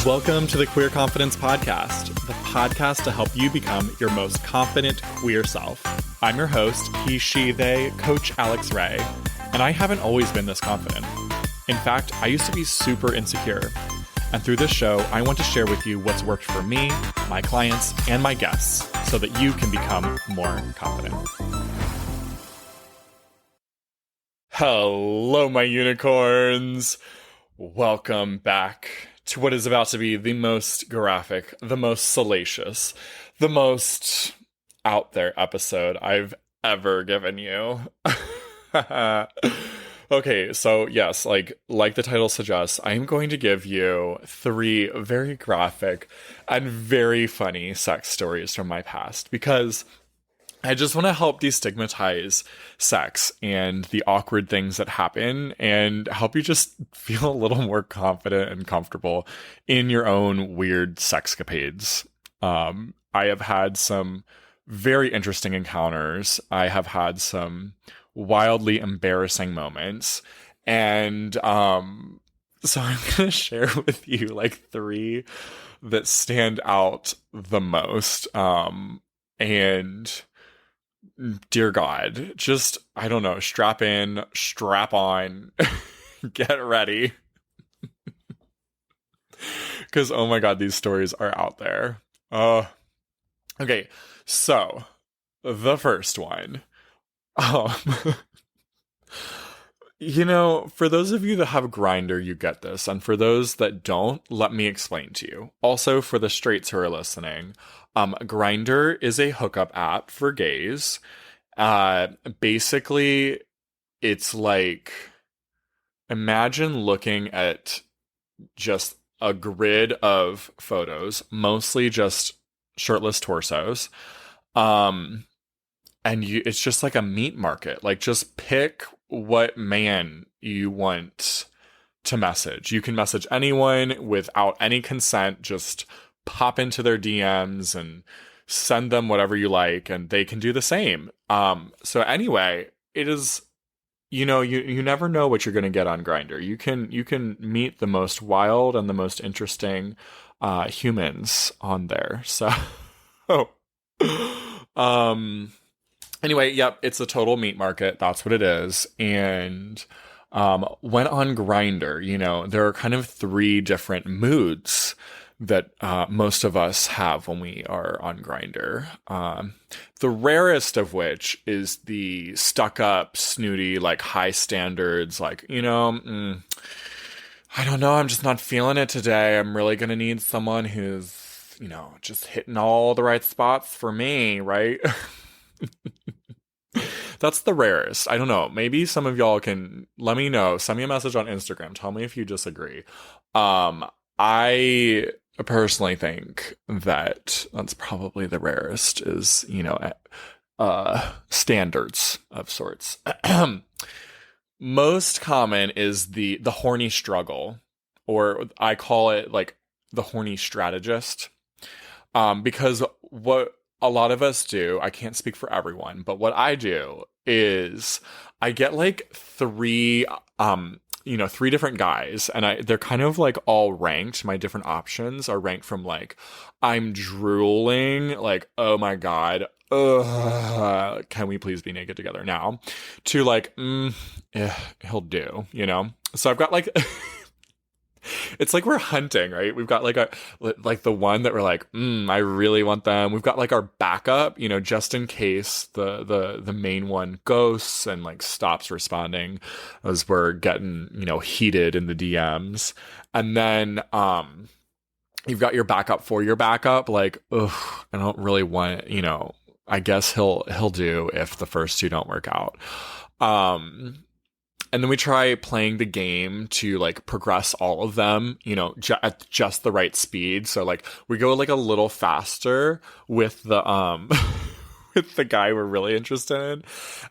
Welcome to the Queer Confidence Podcast, the podcast to help you become your most confident queer self. I'm your host, he, she, they, Coach Alex Ray, and I haven't always been this confident. In fact, I used to be super insecure. And through this show, I want to share with you what's worked for me, my clients, and my guests so that you can become more confident. Hello, my unicorns. Welcome back to what is about to be the most graphic, the most salacious, the most out there episode I've ever given you. Okay, so yes, like the title suggests, I am going to give you 3 very graphic and very funny sex stories from my past because I just want to help destigmatize sex and the awkward things that happen and help you just feel a little more confident and comfortable in your own weird sexcapades. I have had some very interesting encounters. I have had some wildly embarrassing moments. And so I'm going to share with you like 3 that stand out the most. And dear God, just, I don't know, strap in, strap on, get ready. Because, oh my God, these stories are out there. Okay, so the first one. You know, for those of you that have Grindr, you get this. And for those that don't, let me explain to you. Also, for the straights who are listening, Grindr is a hookup app for gays. Basically, it's like, imagine looking at just a grid of photos, mostly just shirtless torsos. And it's just like a meat market. Like, just pick what man you want to message. You can message anyone without any consent. Just pop into their DMs and send them whatever you like, and they can do the same. So anyway, it is, you know, you never know what you're going to get on Grindr. You can meet the most wild and the most interesting humans on there. So, anyway, yep, it's a total meat market. That's what it is. And when on Grindr, you know, there are kind of 3 different moods that most of us have when we are on Grindr. The rarest of which is the stuck-up, snooty, like high standards, like, you know, I don't know, I'm just not feeling it today. I'm really gonna need someone who's, you know, just hitting all the right spots for me, right? That's the rarest. I don't know. Maybe some of y'all can let me know. Send me a message on Instagram. Tell me if you disagree. I personally think that that's probably the rarest is, you know, standards of sorts. Most common is the horny struggle, or I call it like the horny strategist. Because what a lot of us do, I can't speak for everyone, but what I do is I get like 3 different guys, and they're kind of like all ranked. My different options are ranked from like, I'm drooling, like, oh my God, can we please be naked together now? To like, he'll do, you know? So I've got like, it's like we're hunting, right? We've got like the one that we're like, I really want them. We've got like our backup, you know, just in case the main one ghosts and like stops responding as we're getting, you know, heated in the DMs. And then you've got your backup for your backup. Like, I don't really want, you know, I guess he'll do if the first 2 don't work out. And then we try playing the game to like progress all of them, you know, at just the right speed. So like we go like a little faster with the with the guy we're really interested in,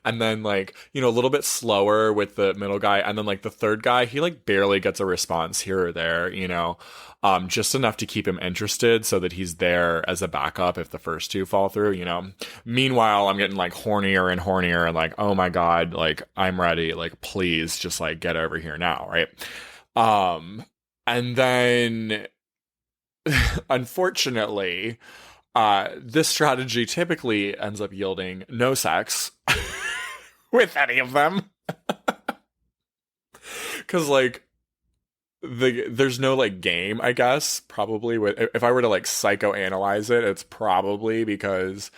and then like, you know, a little bit slower with the middle guy, and then like the third guy, he like barely gets a response here or there, you know, just enough to keep him interested so that he's there as a backup if the first 2 fall through, you know. Meanwhile, I'm getting like hornier and hornier and like, oh my God, like I'm ready, like please just like get over here now, right? And then unfortunately, this strategy typically ends up yielding no sex with any of them. Because, like, there's no like game, I guess. Probably with, if I were to like psychoanalyze it, it's probably because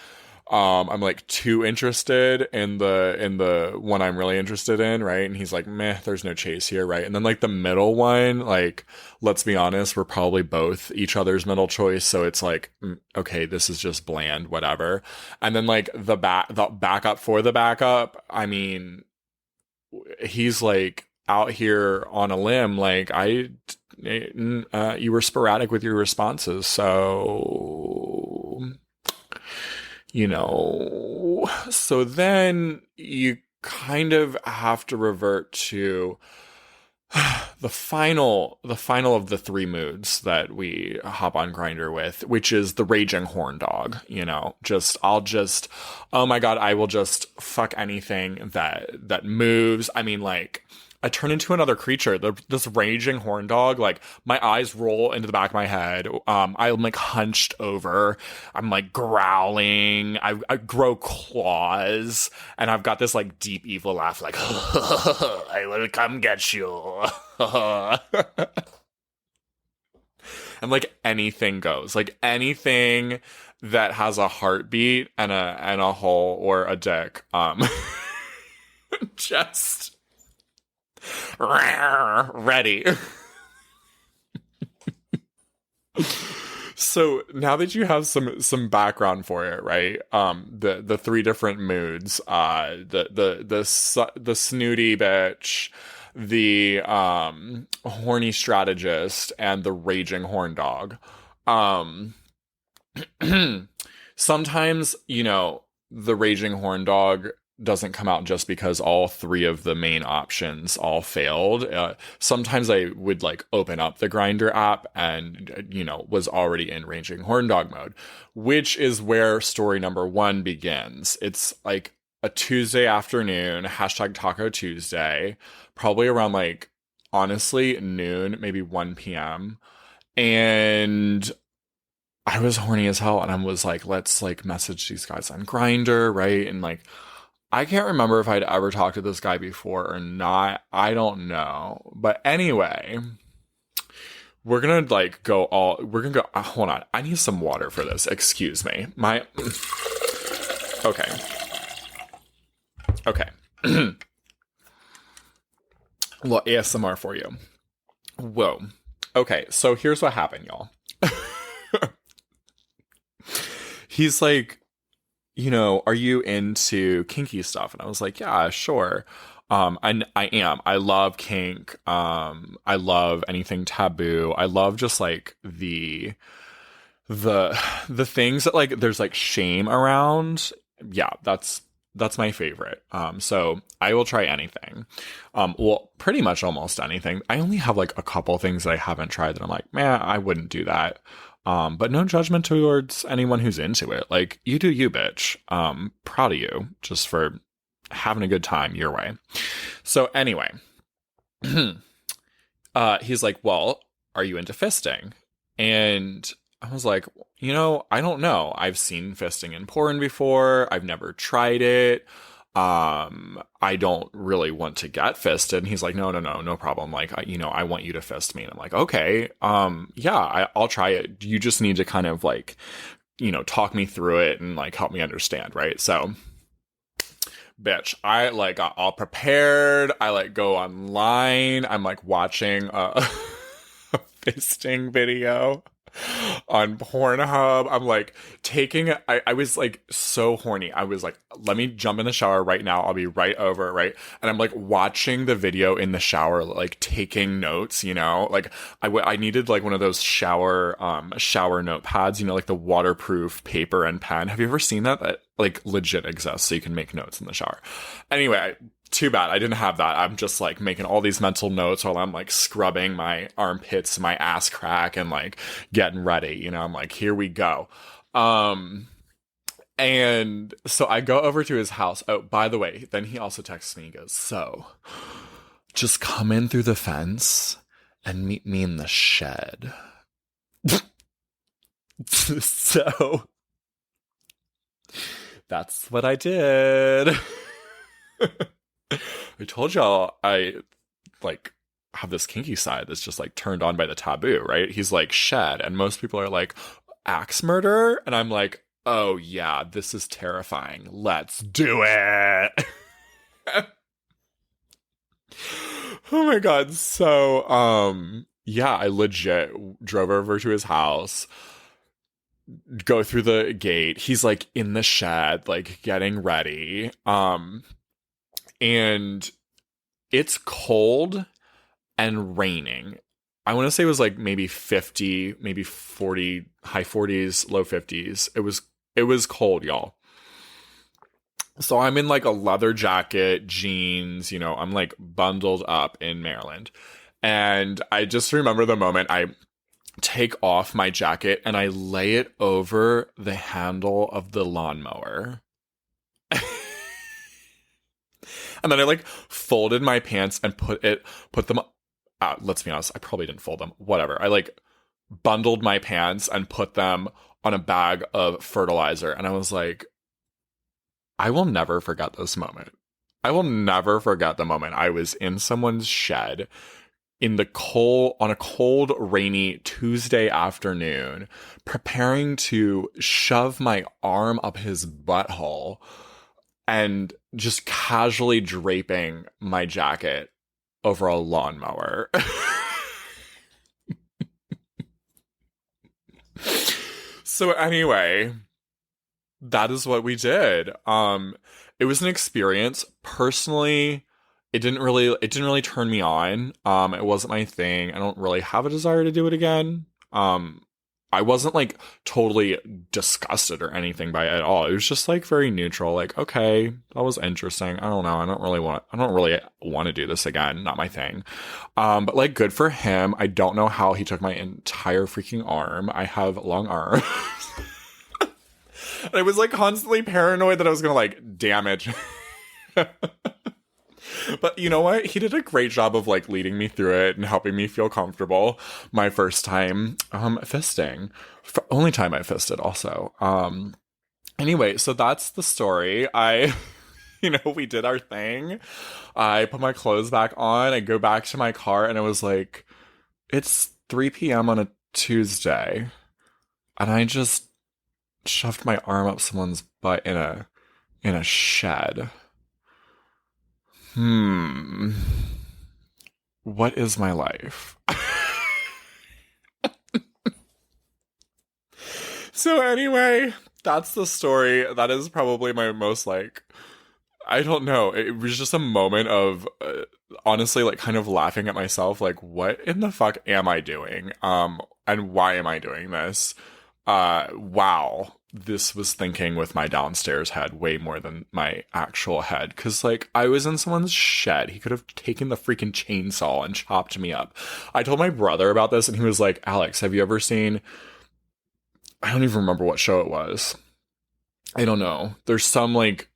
I'm like too interested in the one I'm really interested in, right? And he's like, meh, there's no chase here, right? And then like the middle one, like, let's be honest, we're probably both each other's middle choice, so it's like, okay, this is just bland, whatever. And then like the backup for the backup, I mean, he's like out here on a limb, like, you were sporadic with your responses, so so then you kind of have to revert to the final of the three moods that we hop on Grindr with, which is the raging horn dog. Oh my god, I will just fuck anything that moves. I mean, like, I turn into another creature. This raging horn dog, like, my eyes roll into the back of my head. I'm like hunched over. I'm like growling. I grow claws, and I've got this like deep evil laugh, like, I will come get you. And like anything goes, like anything that has a heartbeat and a hole or a dick, just ready. So now that you have some background for it, right? The three different moods, the snooty bitch, the horny strategist, and the raging horn dog. Sometimes, the raging horn dog doesn't come out just because all three of the main options all failed. Sometimes I would like open up the Grindr app and, was already in raging horn dog mode, which is where story number one begins. It's like a Tuesday afternoon, hashtag Taco Tuesday, probably around like, honestly, noon, maybe 1 p.m. And I was horny as hell, and I was like, let's like message these guys on Grindr, right? And like, I can't remember if I'd ever talked to this guy before or not. I don't know. But anyway, we're gonna go, hold on. I need some water for this. Excuse me. Okay. Okay. Well, ASMR for you. Whoa. Okay, so here's what happened, y'all. He's like, are you into kinky stuff? And I was like, yeah, sure. I am. I love kink. I love anything taboo. I love just like the things that like there's like shame around. Yeah, that's my favorite. So I will try anything. Well, pretty much almost anything. I only have like a couple things that I haven't tried that I'm like, man, I wouldn't do that. But no judgment towards anyone who's into it. Like, you do you, bitch. Proud of you just for having a good time your way. So anyway, he's like, well, are you into fisting? And I was like, I don't know. I've seen fisting in porn before. I've never tried it. I don't really want to get fisted. And he's like, no problem. Like, I want you to fist me. And I'm like, okay, yeah, I'll try it. You just need to kind of like, talk me through it and like help me understand. Right. So, bitch, I like got all prepared. I like go online. I'm like watching a fisting video on Pornhub. I'm like I was like so horny. I was like, let me jump in the shower right now. I'll be right over, right? And I'm like watching the video in the shower, like taking notes, like I needed like one of those shower notepads, like the waterproof paper and pen. Have you ever seen that? That like legit exists, so you can make notes in the shower. Anyway, too bad I didn't have that. I'm just like making all these mental notes while I'm like scrubbing my armpits, my ass crack, and like getting ready. I'm like, here we go. And so I go over to his house. Oh, by the way, then he also texts me. He goes, so just come in through the fence and meet me in the shed. So that's what I did. I told y'all I like have this kinky side that's just like turned on by the taboo, right? He's like shed, and most people are like axe murder, and I'm like, oh yeah, this is terrifying. Let's do it. Oh my god. So yeah, I legit drove over to his house, go through the gate. He's like in the shed, like getting ready. And it's cold and raining. I want to say it was like maybe 50, maybe 40, high 40s, low 50s. It was cold, y'all. So I'm in like a leather jacket, jeans, I'm like bundled up in Maryland. And I just remember the moment I take off my jacket and I lay it over the handle of the lawnmower. And then I like folded my pants and put them let's be honest, I probably didn't fold them. Whatever. I like bundled my pants and put them on a bag of fertilizer. And I was like, I will never forget this moment. I will never forget the moment I was in someone's shed on a cold, rainy Tuesday afternoon, preparing to shove my arm up his butthole and just casually draping my jacket over a lawnmower. So anyway, that is what we did. It was an experience. Personally, it didn't really turn me on. It wasn't my thing. I don't really have a desire to do it again. I wasn't like totally disgusted or anything by it at all. It was just like very neutral. Like, okay, that was interesting. I don't know. I don't really want to do this again. Not my thing. But like, good for him. I don't know how he took my entire freaking arm. I have long arms. And I was like constantly paranoid that I was gonna like damage. But you know what? He did a great job of like leading me through it and helping me feel comfortable. My first time fisting. Only time I fisted also. Anyway, so that's the story. We did our thing. I put my clothes back on. I go back to my car and I was like, it's 3 p.m. on a Tuesday. And I just shoved my arm up someone's butt in a shed. What is my life? So anyway, that's the story. That is probably my most like, I don't know. It was just a moment of honestly like kind of laughing at myself. Like, what in the fuck am I doing? And why am I doing this? Wow. This was thinking with my downstairs head way more than my actual head. Cause like I was in someone's shed. He could have taken the freaking chainsaw and chopped me up. I told my brother about this and he was like, Alex, have you ever seen, I don't even remember what show it was. I don't know. There's some like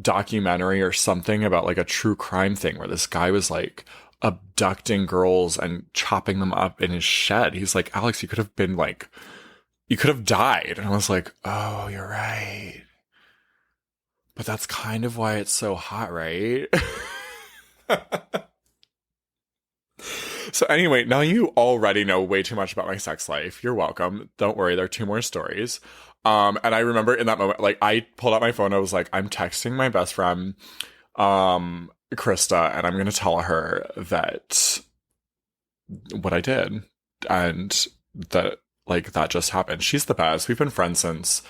documentary or something about like a true crime thing where this guy was like abducting girls and chopping them up in his shed. He's like, Alex, you could have died. And I was like, oh, you're right. But that's kind of why it's so hot, right? So anyway, now you already know way too much about my sex life. You're welcome. Don't worry, there are 2 more stories. And I remember in that moment, like I pulled out my phone. I was like, I'm texting my best friend, Krista, and I'm going to tell her that what I did and that like that just happened. She's the best. We've been friends since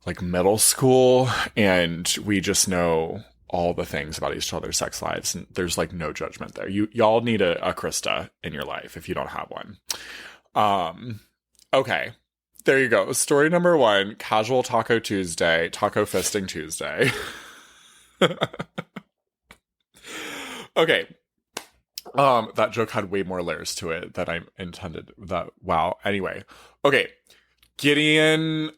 like middle school and we just know all the things about each other's sex lives and there's like no judgment there. Y'all need a Krista in your life if you don't have one. Okay. There you go. Story number 1, casual taco Tuesday, taco fisting Tuesday. Okay. That joke had way more layers to it than I intended. Wow. Anyway. Okay. Gideon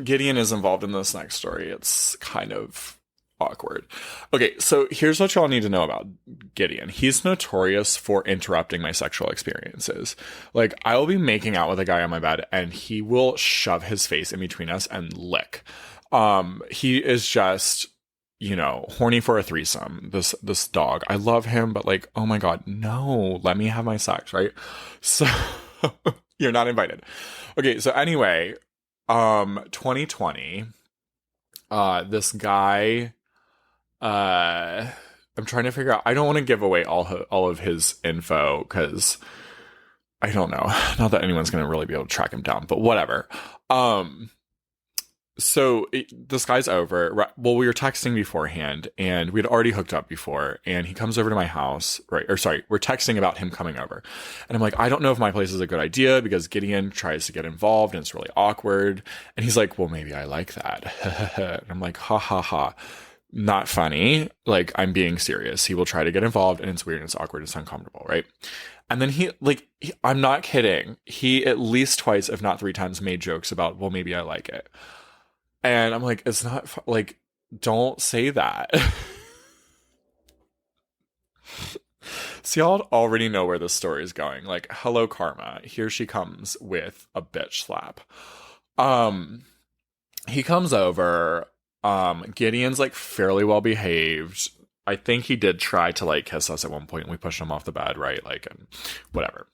is involved in this next story. It's kind of awkward. Okay, so here's what y'all need to know about Gideon. He's notorious for interrupting my sexual experiences. Like, I will be making out with a guy on my bed and he will shove his face in between us and lick. He is just, you know, horny for a threesome. This dog. I love him, but like, oh my God, no, let me have my sex, right? So you're not invited. Okay, so anyway, 2020, this guy, I'm trying to figure out, I don't want to give away all of his info because I don't know. Not that anyone's going to really be able to track him down, but whatever. So this guy's over. Well, we were texting beforehand and we'd already hooked up before, and he comes over to my house, right? Or sorry, we're texting about him coming over. And I'm like, I don't know if my place is a good idea because Gideon tries to get involved and it's really awkward. And he's like, well, maybe I like that. And I'm like, ha ha ha. Not funny. Like, I'm being serious. He will try to get involved and it's weird and it's awkward and it's uncomfortable, right? And then I'm not kidding. He at least twice, if not three times, made jokes about, well, maybe I like it. And I'm like, it's not, like, don't say that. So y'all already know where this story is going. Like, hello, karma. Here she comes with a bitch slap. He comes over. Gideon's, like, fairly well behaved. I think he did try to, like, kiss us at one point. And we pushed him off the bed, right? Like, and whatever.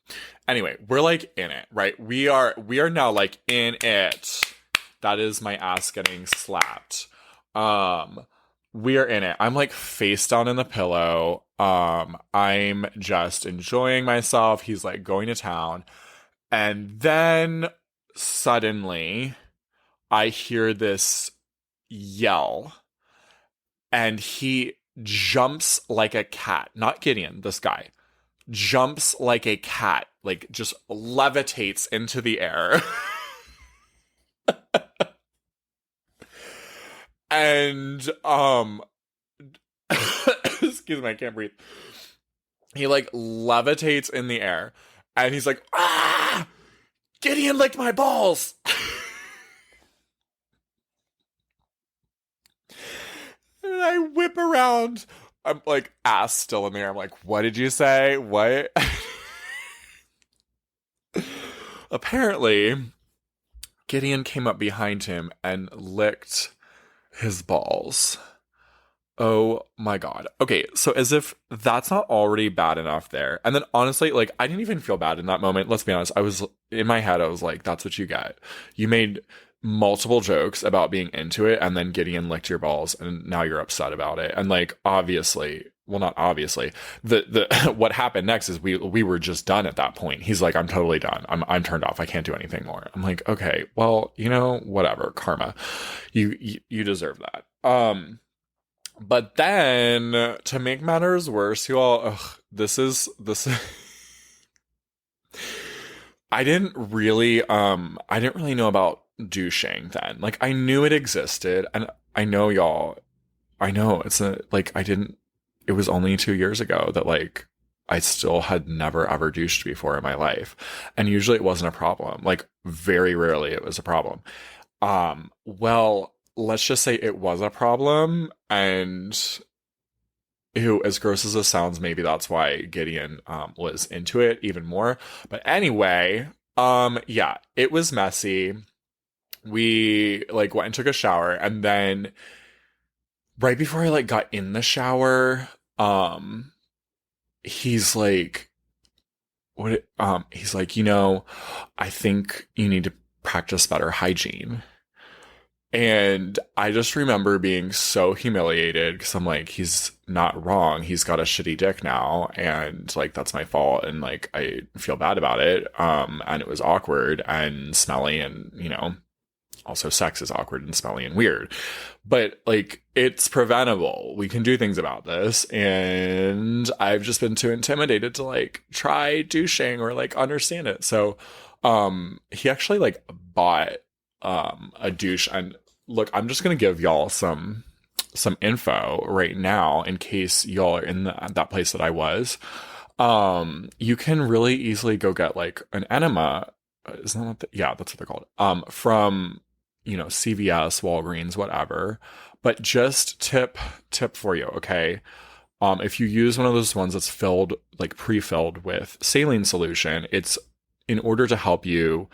Anyway, we're, like, in it, right? We are now, like, in it. That is my ass getting slapped. We are in it. I'm like face down in the pillow. I'm just enjoying myself. He's like going to town. And then suddenly I hear this yell. And he jumps like a cat. Not Gideon, this guy. Jumps like a cat. Like just levitates into the air. And excuse me, I can't breathe. He like levitates in the air and he's like, ah, Gideon licked my balls. And I whip around. I'm like ass still in the air. I'm like, what did you say? What? Apparently Gideon came up behind him and licked his balls. Oh my God. Okay, so as if that's not already bad enough there. And then honestly, like, I didn't even feel bad in that moment. Let's be honest. I was, in my head, I was like, that's what you get. You made multiple jokes about being into it, and then Gideon licked your balls, and now you're upset about it. And like, obviously, well, not obviously, the what happened next is we were just done at that point. He's like, I'm totally done. I'm turned off. I can't do anything more. I'm like, okay, well, you know, whatever, karma. You deserve that. But then to make matters worse, you all, this is I didn't really know about douching then. Like, I knew it existed, and I know it's it was only 2 years ago that, like, I still had never ever douched before in my life. And usually it wasn't a problem. Like, very rarely it was a problem. Well, let's just say it was a problem, and ew, as gross as this sounds, maybe that's why Gideon was into it even more. But anyway, yeah, it was messy. We like went and took a shower, and then right before I like got in the shower, he's like, he's like, you know, I think you need to practice better hygiene. And I just remember being so humiliated because I'm like, he's not wrong. He's got a shitty dick now, and like, that's my fault. And like, I feel bad about it. And it was awkward and smelly, and, you know, also sex is awkward and smelly and weird, but like, it's preventable. We can do things about this. And I've just been too intimidated to like try douching or like understand it. So, he actually like bought a douche. And look, I'm just gonna give y'all some info right now in case y'all are in that place that I was. You can really easily go get like an enema. Isn't that yeah, that's what they're called. From CVS, Walgreens, whatever. But just tip for you, okay? If you use one of those ones that's filled, like pre-filled with saline solution, it's in order to help you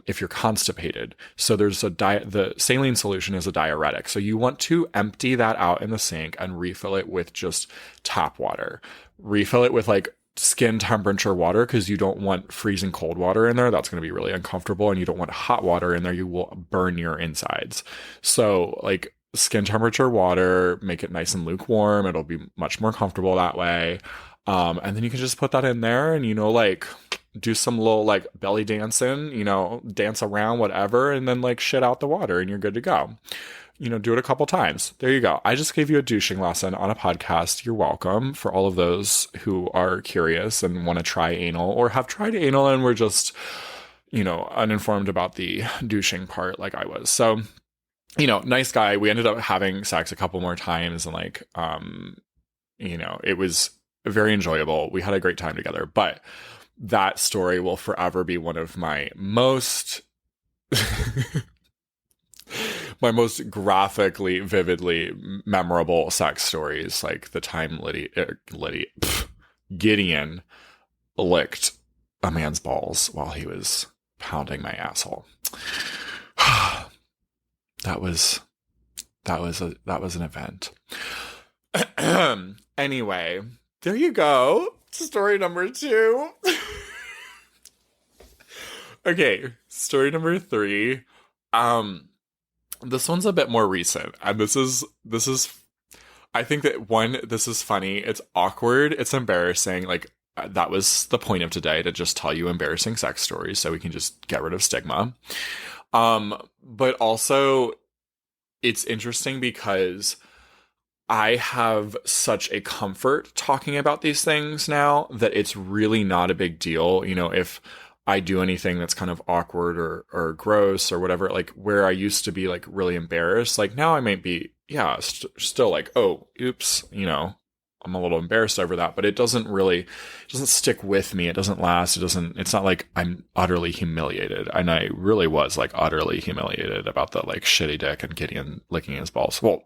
if you're constipated. So the saline solution is a diuretic. So you want to empty that out in the sink and refill it with just tap water. Refill it with like skin temperature water because you don't want freezing cold water in there. That's going to be really uncomfortable. And you don't want hot water in there. You will burn your insides. So like skin temperature water, make it nice and lukewarm. It'll be much more comfortable that way. And then you can just put that in there and, like do some little like belly dancing, dance around, whatever, and then like shit out the water and you're good to go. Do it a couple times. There you go. I just gave you a douching lesson on a podcast. You're welcome. For all of those who are curious and want to try anal or have tried anal and were just, uninformed about the douching part like I was. So, nice guy. We ended up having sex a couple more times and like, it was very enjoyable. We had a great time together, but that story will forever be one of my most graphically, vividly memorable sex stories. Like the time Gideon licked a man's balls while he was pounding my asshole. That was an event. Anyway, there you go. Story number 2. Okay, story number 3. This one's a bit more recent, and this is I think that this is funny, it's awkward, it's embarrassing. Like that was the point of today, to just tell you embarrassing sex stories so we can just get rid of stigma. But also it's interesting because I have such a comfort talking about these things now that it's really not a big deal. If I do anything that's kind of awkward or gross or whatever, like where I used to be like really embarrassed, like now I might be, still like, oh, oops, I'm a little embarrassed over that, but it doesn't stick with me. It doesn't last. It's not like I'm utterly humiliated. And I really was like utterly humiliated about the like shitty dick and Gideon licking his balls. Well,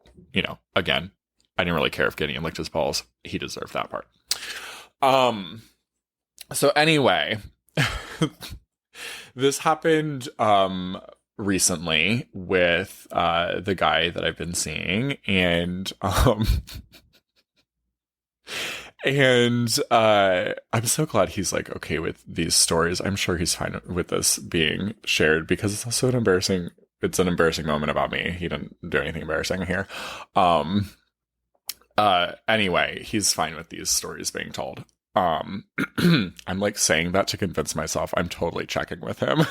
again, I didn't really care if Gideon licked his balls. He deserved that part. So anyway, this happened recently with the guy that I've been seeing, and I'm so glad he's like okay with these stories. I'm sure he's fine with this being shared because it's also an embarrassing moment about me. He didn't do anything embarrassing here. Anyway, he's fine with these stories being told. I'm like saying that to convince myself I'm totally checking with him.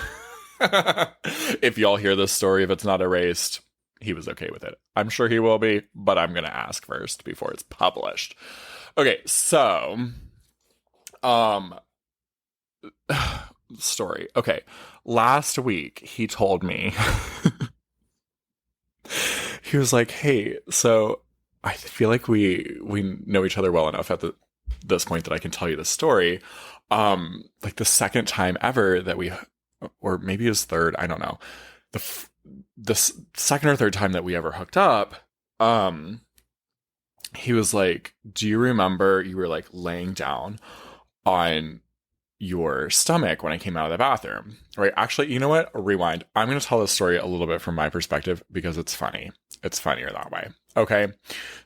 If y'all hear this story, if it's not erased, he was okay with it. I'm sure he will be, but I'm going to ask first before it's published. Okay, so, story. Okay, last week he told me, he was like, hey, so I feel like we know each other well enough at this point that I can tell you the story. Like the second time ever that or maybe it was third, I don't know. The second or third time that we ever hooked up, he was like, do you remember you were like laying down on your stomach when I came out of the bathroom? Right? Actually, you know what? Rewind. I'm going to tell this story a little bit from my perspective because it's funny. It's funnier that way. Okay.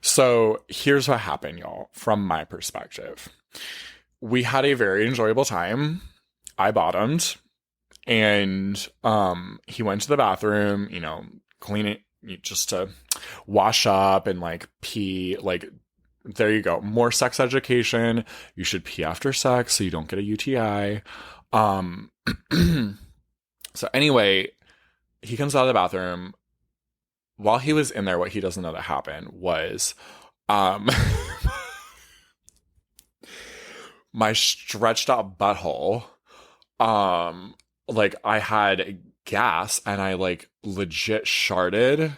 So here's what happened, y'all, from my perspective. We had a very enjoyable time. I bottomed and he went to the bathroom, clean it just to wash up and like pee. Like, there you go. More sex education. You should pee after sex so you don't get a UTI. So anyway, he comes out of the bathroom. While he was in there, what he doesn't know that happened was my stretched out butthole, like I had gas and I like legit sharted,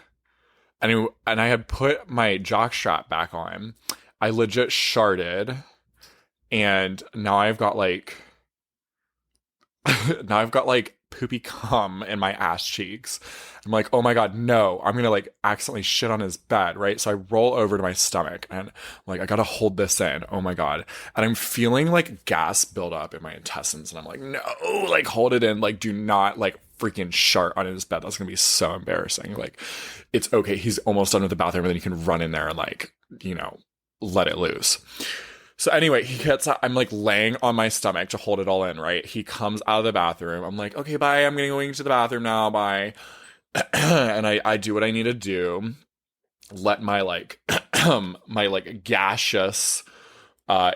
and I had put my jock strap back on. I legit sharted, and now I've got like poopy cum in my ass cheeks. I'm like, oh my God, no, I'm going to like accidentally shit on his bed, right? So I roll over to my stomach and I'm like, I got to hold this in. Oh my God. And I'm feeling like gas build up in my intestines. And I'm like, no, like hold it in. Like, do not like freaking shart on his bed. That's going to be so embarrassing. Like, it's okay. He's almost done with the bathroom and then you can run in there and like, you know, let it loose. So anyway, he gets out. I'm like laying on my stomach to hold it all in, right? He comes out of the bathroom. I'm like, okay, bye. I'm going to the bathroom now. Bye. And I do what I need to do. Let my like, my like gaseous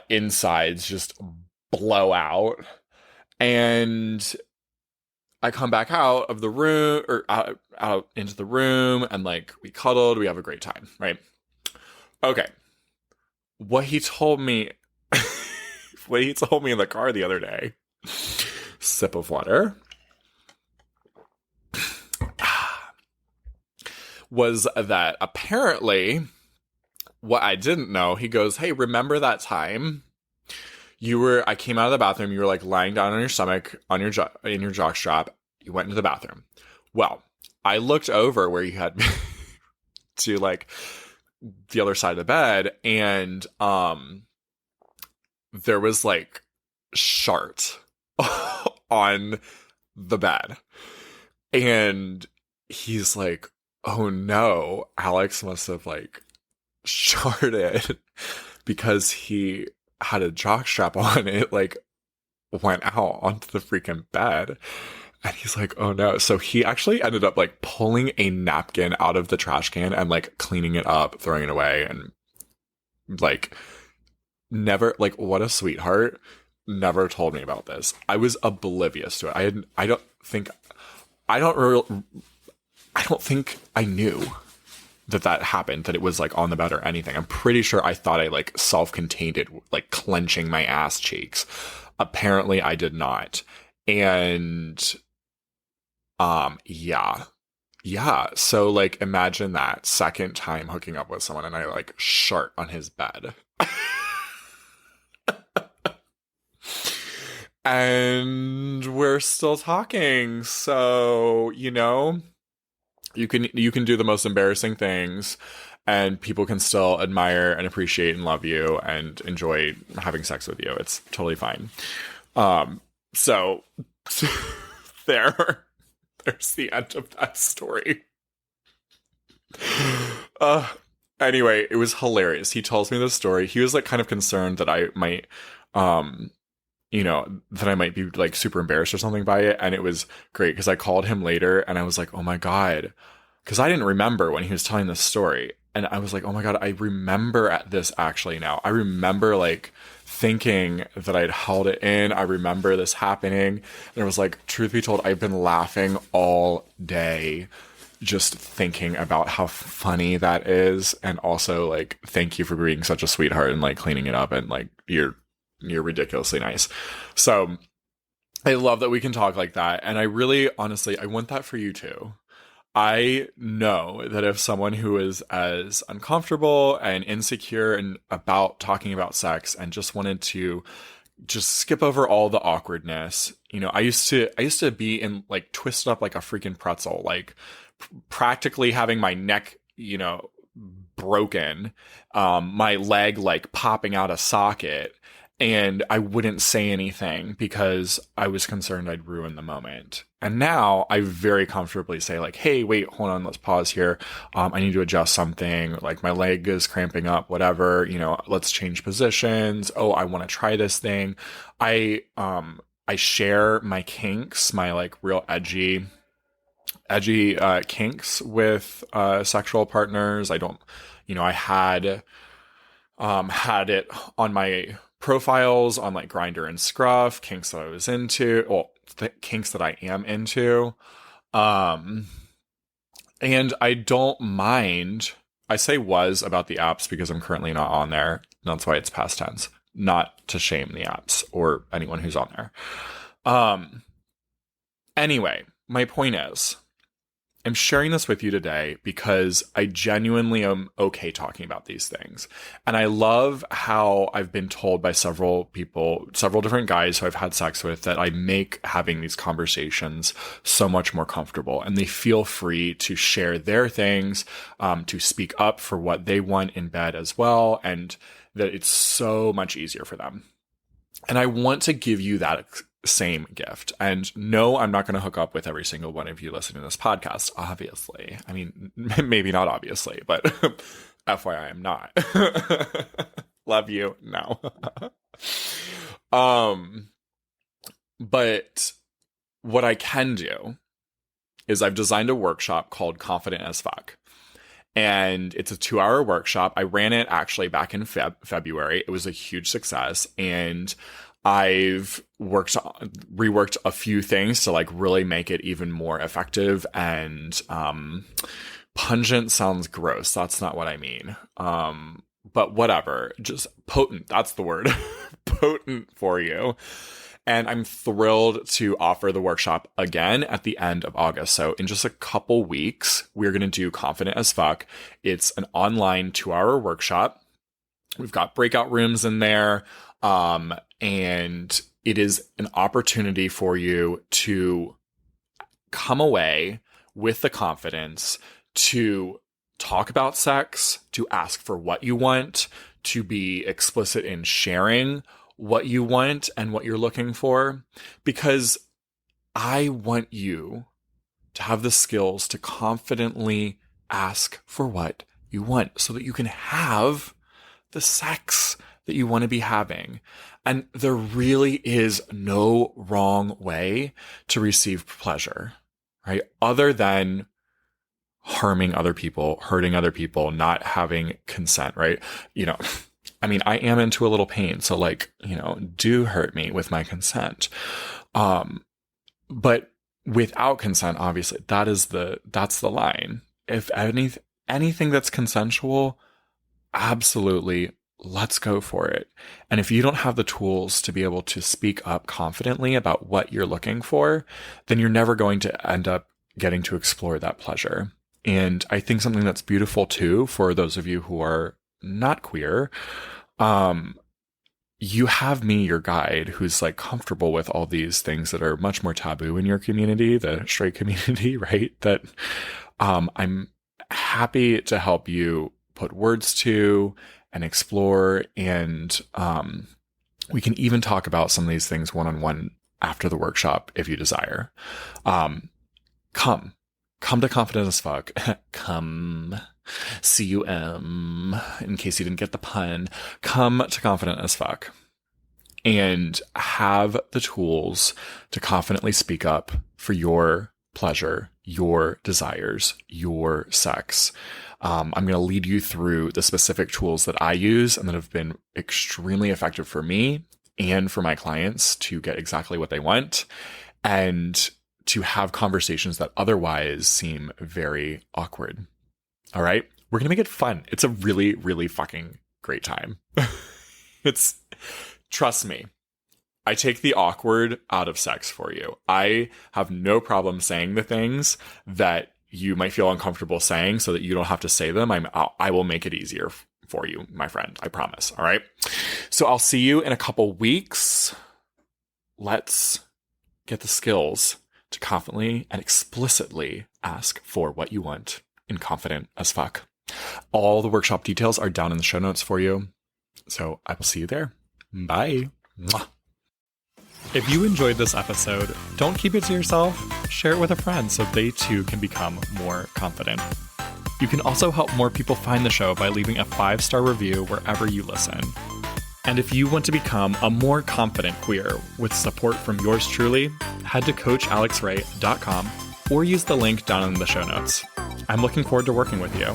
insides just blow out. And I come back out of the room or out into the room and like we cuddled. We have a great time, right? Okay. What he told me in the car the other day, sip of water, was that apparently what I didn't know, he goes, hey, remember that time I came out of the bathroom, you were like lying down on your stomach on your in your jock strap, you went into the bathroom. Well, I looked over where you had to like the other side of the bed and there was like shart on the bed and he's like, oh no, Alex must have like sharted because he had a jock strap on. It like went out onto the freaking bed. And he's like, oh no. So he actually ended up like pulling a napkin out of the trash can and like cleaning it up, throwing it away. And like never, like what a sweetheart, never told me about this. I was oblivious to it. I don't think I knew that happened, that it was like on the bed or anything. I'm pretty sure I thought I like self-contained it, like clenching my ass cheeks. Apparently I did not. And yeah. So like imagine that second time hooking up with someone and I like shart on his bed. And we're still talking. So, you know, you can do the most embarrassing things and people can still admire and appreciate and love you and enjoy having sex with you. It's totally fine. So there's the end of that story. Anyway, it was hilarious. He tells me this story. He was like kind of concerned that I might, that I might be like super embarrassed or something by it. And it was great because I called him later and I was like, oh my God, because I didn't remember when he was telling this story. And I was like, oh my God, I remember at this actually now. I remember like thinking that I'd held it in. I remember this happening. And it was like, truth be told, I've been laughing all day just thinking about how funny that is. And also like, thank you for being such a sweetheart and like cleaning it up and like you're ridiculously nice. So I love that we can talk like that. And I really, honestly, I want that for you too. I know that if someone who is as uncomfortable and insecure and about talking about sex and just wanted to just skip over all the awkwardness, you know, I used to be in like twisted up like a freaking pretzel, like practically having my neck, you know, broken, my leg like popping out a socket. And I wouldn't say anything because I was concerned I'd ruin the moment. And now I very comfortably say like, hey, wait, hold on, let's pause here. I need to adjust something. Like my leg is cramping up, whatever, you know, let's change positions. Oh, I want to try this thing. I share my kinks, my like real edgy kinks with sexual partners. I don't, you know, I had it on my profiles on like Grindr and Scruff, kinks that I was into, well, kinks that I am into. And I don't mind, I say was about the apps because I'm currently not on there. That's why it's past tense, not to shame the apps or anyone who's on there. Anyway, my point is, I'm sharing this with you today because I genuinely am okay talking about these things. And I love how I've been told by several people, several different guys who I've had sex with, that I make having these conversations so much more comfortable. And they feel free to share their things, to speak up for what they want in bed as well. And that it's so much easier for them. And I want to give you that same gift. And no, I'm not going to hook up with every single one of you listening to this podcast, obviously. I mean, maybe not obviously, but FYI, I'm not. Love you. No. But what I can do is I've designed a workshop called Confident as Fuck. And it's a 2-hour workshop. I ran it actually back in February. It was a huge success. And I've reworked a few things to like really make it even more effective and pungent sounds gross. That's not what I mean. But whatever, just potent. That's the word. Potent for you. And I'm thrilled to offer the workshop again at the end of August. So in just a couple weeks, we're going to do Confident as Fuck. It's an online 2-hour workshop. We've got breakout rooms in there. And it is an opportunity for you to come away with the confidence to talk about sex, to ask for what you want, to be explicit in sharing what you want and what you're looking for, because I want you to have the skills to confidently ask for what you want so that you can have the sex that you want to be having. And there really is no wrong way to receive pleasure, right? Other than harming other people, hurting other people, not having consent, right? You know, I mean, I am into a little pain. So like, you know, do hurt me with my consent. But without consent, obviously, that's the line. If anything that's consensual, absolutely, let's go for it. And if you don't have the tools to be able to speak up confidently about what you're looking for, then you're never going to end up getting to explore that pleasure. And I think something that's beautiful too, for those of you who are not queer, you have me, your guide, who's like comfortable with all these things that are much more taboo in your community, the straight community, right? That I'm happy to help you put words to and explore. And we can even talk about some of these things one-on-one after the workshop if you desire. Come to Confident as Fuck. Come. C-U-M, in case you didn't get the pun. Come to Confident as Fuck and have the tools to confidently speak up for your pleasure, your desires, your sex. I'm going to lead you through the specific tools that I use and that have been extremely effective for me and for my clients to get exactly what they want and to have conversations that otherwise seem very awkward. All right. We're going to make it fun. It's a really, really fucking great time. Trust me, I take the awkward out of sex for you. I have no problem saying the things that you might feel uncomfortable saying so that you don't have to say them. I will make it easier for you, my friend. I promise. All right. So I'll see you in a couple weeks. Let's get the skills to confidently and explicitly ask for what you want in Confident as Fuck. All the workshop details are down in the show notes for you. So I will see you there. Bye. Mwah. If you enjoyed this episode, don't keep it to yourself. Share it with a friend so they too can become more confident. You can also help more people find the show by leaving a 5-star review wherever you listen. And if you want to become a more confident queer with support from yours truly, head to CoachAlexRay.com or use the link down in the show notes. I'm looking forward to working with you.